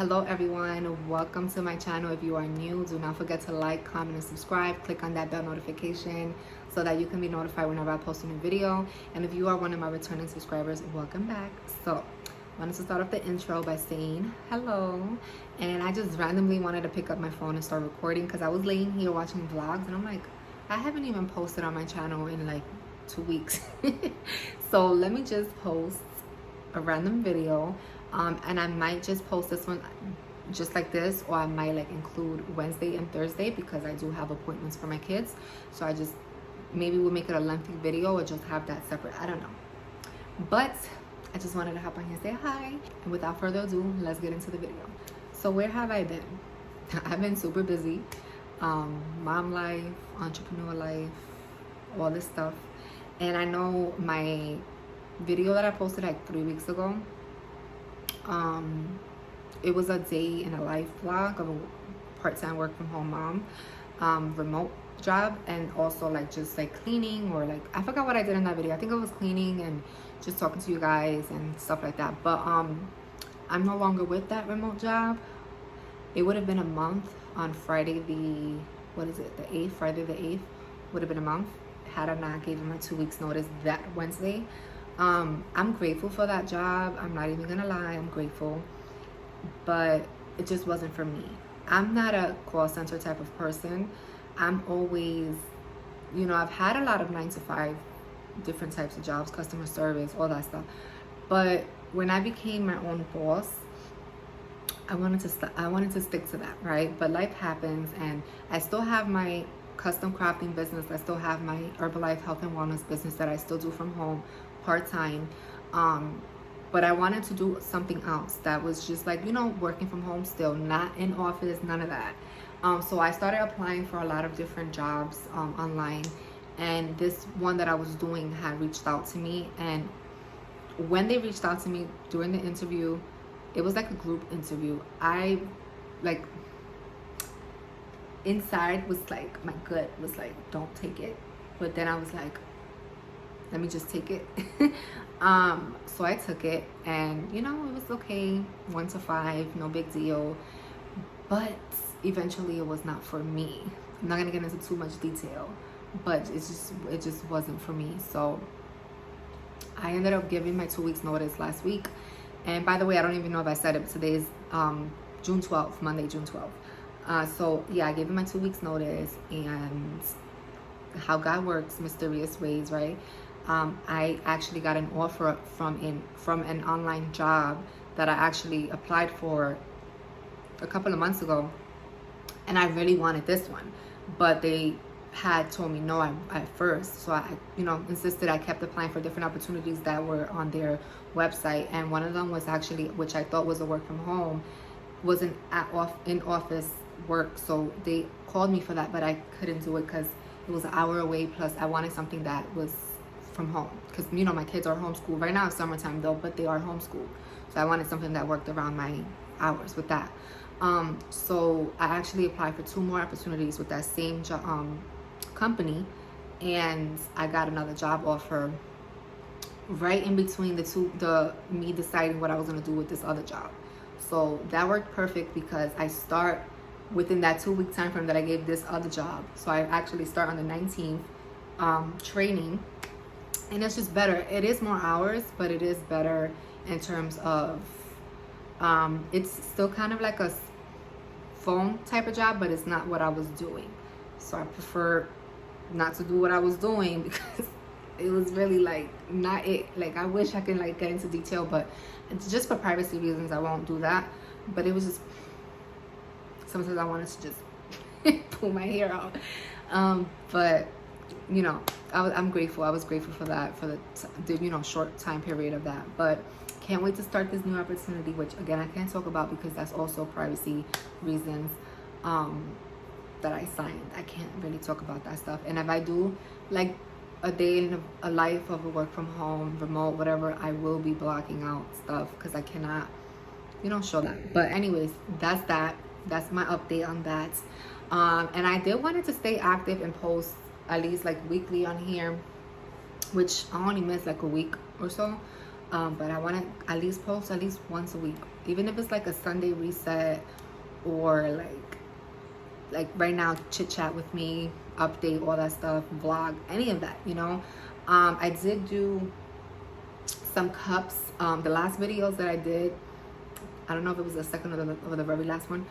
Hello everyone, welcome to my channel. If you are new, do not forget to like, comment, and subscribe. Click on that bell notification so that you can be notified whenever I post a new video. And if you are one of my returning subscribers, welcome back. So I wanted to start off the intro by saying hello, and I just randomly wanted to pick up my phone and start recording because I was laying here watching vlogs and I'm like, I haven't even posted on my channel in like 2 weeks. So let me just post a random video, and I might just post this one just like this, or I might like include Wednesday and Thursday because I do have appointments for my kids. So I just maybe we'll make it a lengthy video or just have that separate, I don't know. But I just wanted to hop on here and say hi, and without further ado, let's get into the video. So where have I been? I've been super busy. Mom life, entrepreneur life, all this stuff. And I know my video that I posted like 3 weeks ago, it was a day in a life vlog of a part-time work from home mom, remote job, and also like just like cleaning, or like I forgot what I did in that video. I think it was cleaning and just talking to you guys and stuff like that. But I'm no longer with that remote job. It would have been a month on Friday the, what is it, the 8th, Friday the 8th would have been a month had I not given my 2 weeks notice that Wednesday. I'm grateful for that job. I'm not even gonna lie, I'm grateful, but it just wasn't for me. I'm not a call center type of person. I'm always, you know, I've had a lot of 9 to 5 different types of jobs, customer service, all that stuff. But when I became my own boss, I wanted to stick to that, right? But life happens, and I still have my custom crafting business. I still have my Herbalife health and wellness business that I still do from home part-time. But I wanted to do something else that was just like, you know, working from home still, not in office, none of that. So I started applying for a lot of different jobs online, and this one that I was doing had reached out to me. And when they reached out to me during the interview, it was like a group interview. I like inside was like, my gut was like, don't take it, but then I was like, let me just take it. So I took it, and you know, it was okay, 1 to 5, no big deal. But eventually it was not for me. I'm not gonna get into too much detail, but it just wasn't for me. So I ended up giving my 2 weeks notice last week. And by the way, I don't even know if I said it, but today is June 12th, Monday, June 12th. So yeah, I gave him my 2 weeks notice, and how God works, mysterious ways, right? I actually got an offer from an online job that I actually applied for a couple of months ago, and I really wanted this one, but they had told me no at first. So I, you know, insisted. I kept applying for different opportunities that were on their website, and one of them was actually, which I thought was a work from home, was an in office work. So they called me for that, but I couldn't do it because it was an hour away, plus I wanted something that was from home, because you know, my kids are homeschooled right now. It's summertime though, but they are homeschooled, so I wanted something that worked around my hours with that. So I actually applied for 2 more opportunities with that same company, and I got another job offer right in between me deciding what I was going to do with this other job. So that worked perfect because I start within that 2-week time frame that I gave this other job. So I actually start on the 19th training, and it's just better. It is more hours, but it is better in terms of it's still kind of like a phone type of job, but it's not what I was doing. So I prefer not to do what I was doing because it was really like not it. Like I wish I could like get into detail, but it's just for privacy reasons I won't do that. But it was just, sometimes I wanted to just pull my hair out. But you know, I'm grateful. I was grateful for that, for the you know, short time period of that. But can't wait to start this new opportunity, which again I can't talk about because that's also privacy reasons that I signed. I can't really talk about that stuff. And if I do like a day in a life of a work from home, remote, whatever, I will be blocking out stuff because I cannot, you know, show that. But anyways, that's that. That's my update on that. And I did wanted to stay active and post at least like weekly on here, which I only missed like a week or so. But I want to at least post at least once a week, even if it's like a Sunday reset, or like right now, chit chat with me, update, all that stuff, vlog, any of that, you know. I did do some cups. The last videos that I did, I don't know if it was the second or the very last one,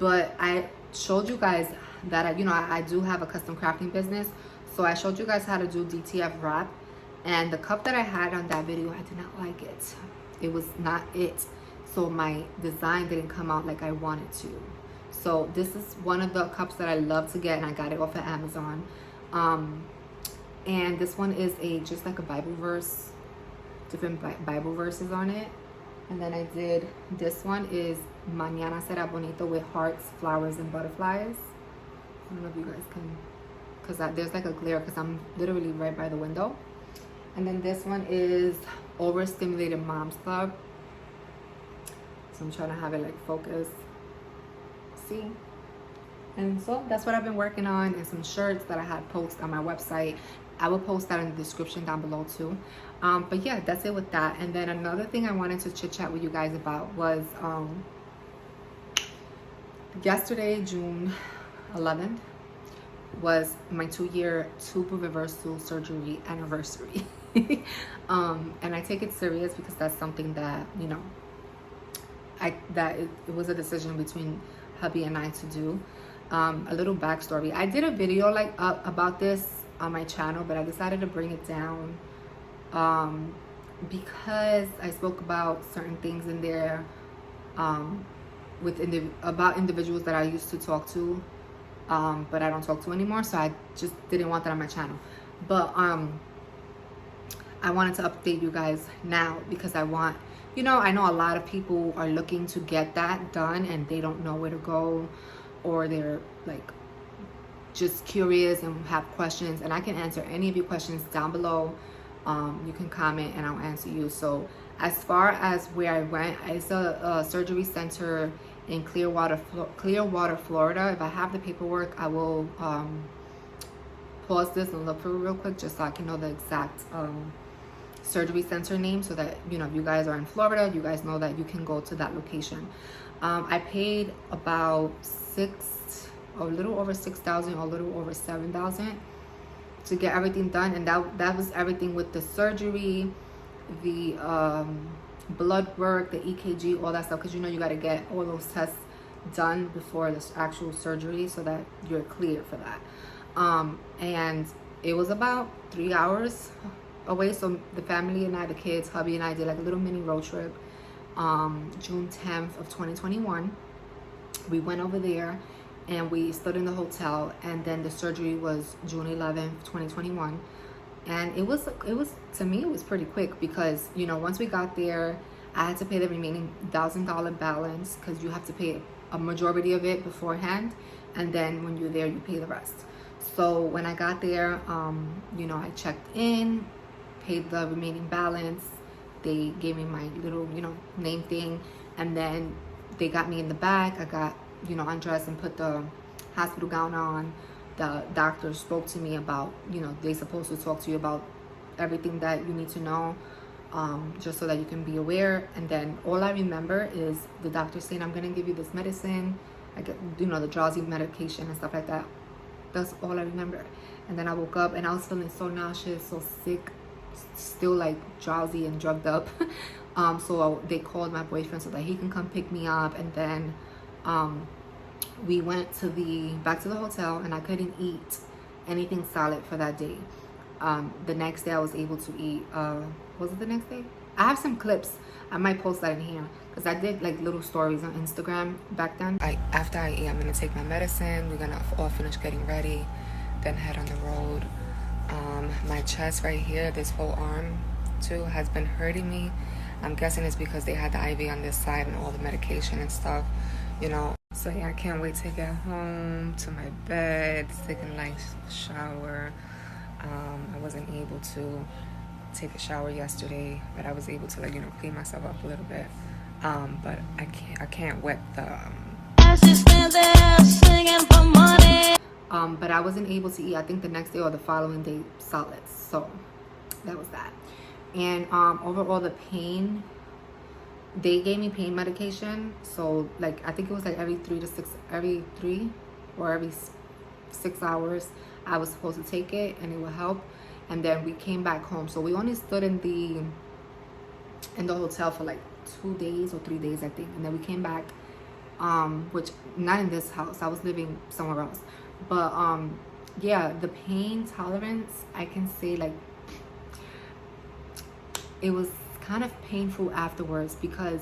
but I showed you guys that I do have a custom crafting business. So I showed you guys how to do DTF wrap, and the cup that I had on that video, I did not like it. It was not it. So my design didn't come out like I wanted to. So this is one of the cups that I love to get, and I got it off of Amazon. And this one is just like a Bible verse, different Bible verses on it. And then I did, this one is Mañana Será Bonito with hearts, flowers, and butterflies. I don't know if you guys can, because there's like a glare because I'm literally right by the window. And then this one is Overstimulated Moms Club. So I'm trying to have it like focus. See? And so that's what I've been working on, and some shirts that I had posted on my website. I will post that in the description down below too. But yeah, that's it with that. And then another thing I wanted to chit chat with you guys about was yesterday, June 11th, was my 2-year tubal reversal surgery anniversary. And I take it serious because that's something that, you know, it was a decision between hubby and I to do. A little backstory. I did a video like about this on my channel, but I decided to bring it down because I spoke about certain things in there about individuals that I used to talk to, but I don't talk to anymore. So I just didn't want that on my channel. But I wanted to update you guys now because I want, you know, I know a lot of people are looking to get that done and they don't know where to go, or they're like just curious and have questions, and I can answer any of your questions down below. You can comment and I'll answer you. So as far as where I went, it's a surgery center in Clearwater, Florida. If I have the paperwork, I will pause this and look for it real quick just so I can know the exact surgery center name, so that, you know, if you guys are in Florida, you guys know that you can go to that location. I paid about a little over $6,000 or a little over $7,000 to get everything done, and that was everything with the surgery, the blood work, the EKG, all that stuff, because you know you got to get all those tests done before the actual surgery so that you're clear for that. And it was about 3 hours away. So the family and I, the kids, hubby and I, did like a little mini road trip. June 10th of 2021, we went over there and we stood in the hotel, and then the surgery was June 11th, 2021. And it was to me, it was pretty quick because, you know, once we got there, I had to pay the remaining $1,000 balance because you have to pay a majority of it beforehand, and then when you're there, you pay the rest. So when I got there, you know, I checked in, paid the remaining balance. They gave me my little, you know, name thing, and then they got me in the back. I got, you know, undressed and put the hospital gown on. The doctor spoke to me about, you know, they're supposed to talk to you about everything that you need to know, just so that you can be aware. And then all I remember is the doctor saying, I'm gonna give you this medicine. I get, you know, the drowsy medication and stuff like that. That's all I remember. And then I woke up and I was feeling so nauseous, so sick, still like drowsy and drugged up. So they called my boyfriend so that he can come pick me up, and then we went back to the hotel, and I couldn't eat anything solid for that day. The next day I was able to eat. Was it the next day? I have some clips. I might post that in here because I did like little stories on Instagram back then. After I eat, I'm gonna take my medicine. We're gonna all finish getting ready, then head on the road. My chest right here, this whole arm too, has been hurting me. I'm guessing it's because they had the IV on this side and all the medication and stuff, you know. So yeah, I can't wait to get home to my bed, take a nice shower. I wasn't able to take a shower yesterday, but I was able to, like, you know, clean myself up a little bit. But I can't wet the but I wasn't able to eat, I think the next day or the following day, solids. So that was that. And overall the pain, they gave me pain medication. So like I think it was like every 3 or every 6 hours I was supposed to take it, and it would help. And then we came back home. So we only stood in the hotel for like 2 days or 3 days, I think. And then we came back, which not in this house. I was living somewhere else. But yeah, the pain tolerance, I can say like it was kind of painful afterwards, because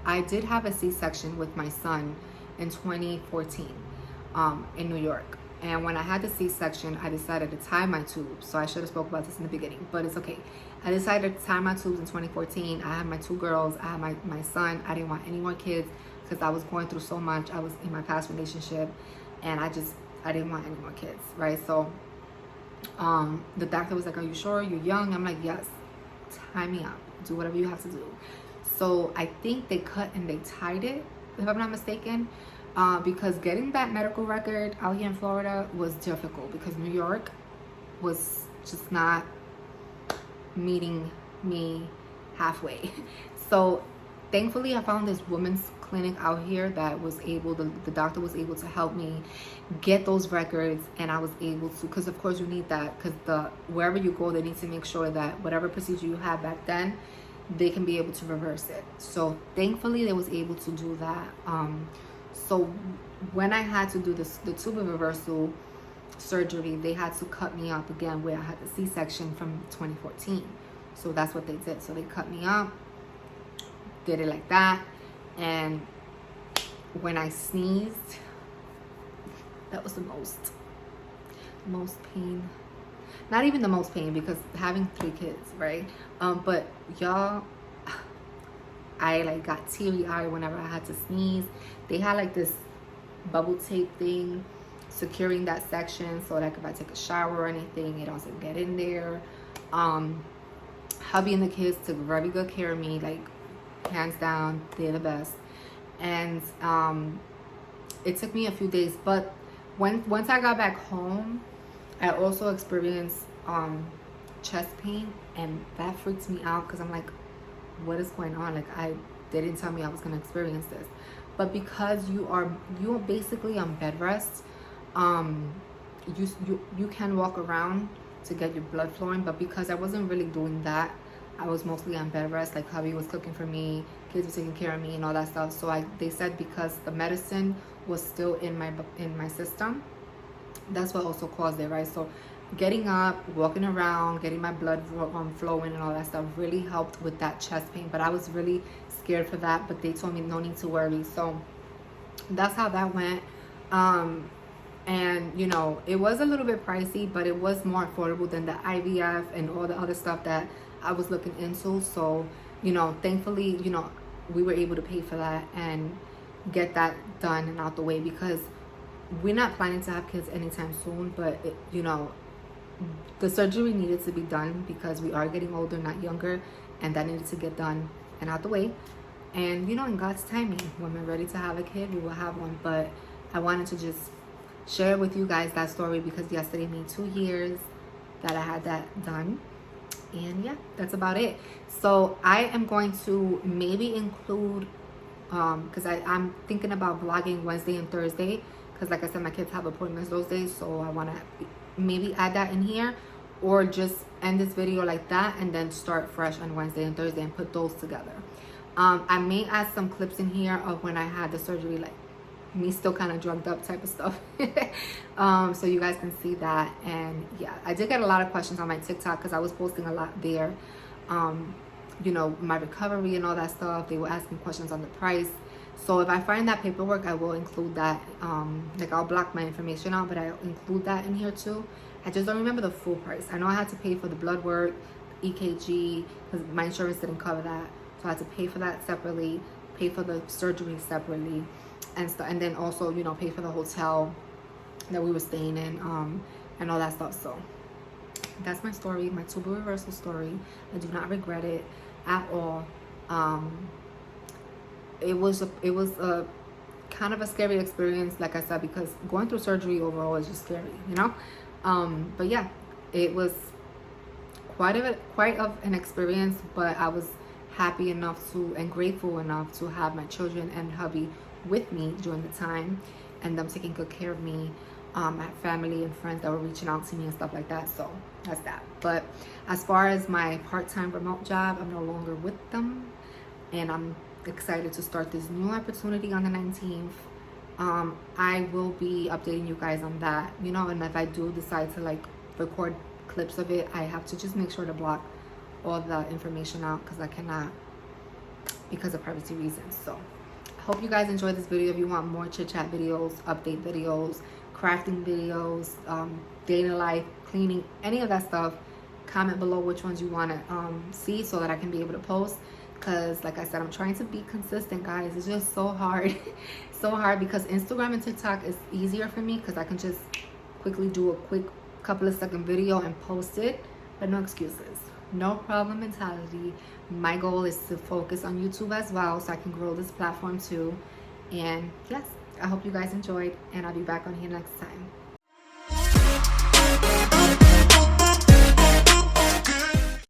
I did have a C-section with my son in 2014 in New York. And when I had the C-section, I decided to tie my tubes. So I should have spoke about this in the beginning, but it's okay. I decided to tie my tubes in 2014. I had my 2 girls. I had my son. I didn't want any more kids because I was going through so much. I was in my past relationship, and I didn't want any more kids, right? So the doctor was like, "Are you sure? You're young." I'm like, "Yes, tie me up. Do whatever you have to do." So I think they cut and they tied it, if I'm not mistaken. Because getting that medical record out here in Florida was difficult, because New York was just not meeting me halfway. So thankfully I found this women's clinic out here that was able, the doctor was able to help me get those records, and I was able to, because of course you need that, because wherever you go, they need to make sure that whatever procedure you had back then, they can be able to reverse it. So thankfully they was able to do that. So when I had to do the tubal reversal surgery, they had to cut me up again, where I had the C-section from 2014. So that's what they did. So they cut me up, did it like that. And when I sneezed, that was the most pain. Not even the most pain, because having 3 kids, right? But y'all, I like got teary-eyed whenever I had to sneeze. They had like this bubble tape thing securing that section, so like if I take a shower or anything, it doesn't get in there. Hubby and the kids took very good care of me, like hands down, they're the best. And it took me a few days, but once I got back home, I also experienced chest pain, and that freaks me out, because I'm like, what is going on? Like, they didn't tell me I was going to experience this. But because you're basically on bed rest, you can walk around to get your blood flowing. But because I wasn't really doing that, I was mostly on bed rest. Like, hubby was cooking for me, kids were taking care of me, and all that stuff. So they said because the medicine was still in my system, that's what also caused it, right? So getting up, walking around, getting my blood flowing and all that stuff really helped with that chest pain. But I was really scared for that, but they told me no need to worry. So that's how that went. And you know, it was a little bit pricey, but it was more affordable than the IVF and all the other stuff that I was looking into. So, you know, thankfully, you know, we were able to pay for that and get that done and out the way, because we're not planning to have kids anytime soon. But you know, the surgery needed to be done because we are getting older, not younger, and that needed to get done and out the way. And you know, in God's timing, when we're ready to have a kid, we will have one. But I wanted to just share with you guys that story, because yesterday made 2 years that I had that done. And yeah, that's about it. So I am going to maybe include because I'm thinking about vlogging Wednesday and Thursday, because like I said, my kids have appointments those days. So I want to maybe add that in here, or just end this video like that and then start fresh on Wednesday and Thursday and put those together. I may add some clips in here of when I had the surgery, like me still kind of drugged up type of stuff. So you guys can see that. And yeah, I did get a lot of questions on my TikTok, because I was posting a lot there. You know, my recovery and all that stuff. They were asking questions on the price. So if I find that paperwork, I will include that. Like, I'll block my information out, but I'll include that in here too. I just don't remember the full price. I know I had to pay for the blood work, EKG, because my insurance didn't cover that. So I had to pay for that separately, pay for the surgery separately, and then also, you know, pay for the hotel that we were staying in, and all that stuff. So that's my story, my tubal reversal story. I do not regret it at all. It was a kind of a scary experience, like I said, because going through surgery overall is just scary, you know. But yeah, it was quite of an experience, but I was happy enough to and grateful enough to have my children and hubby with me during the time, and them taking good care of me. I had family and friends that were reaching out to me and stuff like that, so that's that. But as far as my part-time remote job, I'm no longer with them, and I'm excited to start this new opportunity on the 19th. I will be updating you guys on that, you know, and if I do decide to like record clips of it, I have to just make sure to block all the information out because I cannot, because of privacy reasons. So I hope you guys enjoyed this video. If you want more chit chat videos, update videos, crafting videos, day in life, cleaning, any of that stuff, comment below which ones you want to see so that I can be able to post. Because like I said, I'm trying to be consistent, guys. It's just so hard. So hard because Instagram and TikTok is easier for me because I can just quickly do a quick couple of second video and post it. But no excuses, no problem mentality. My goal is to focus on YouTube as well so I can grow this platform too. And yes, I hope you guys enjoyed, and I'll be back on here next time.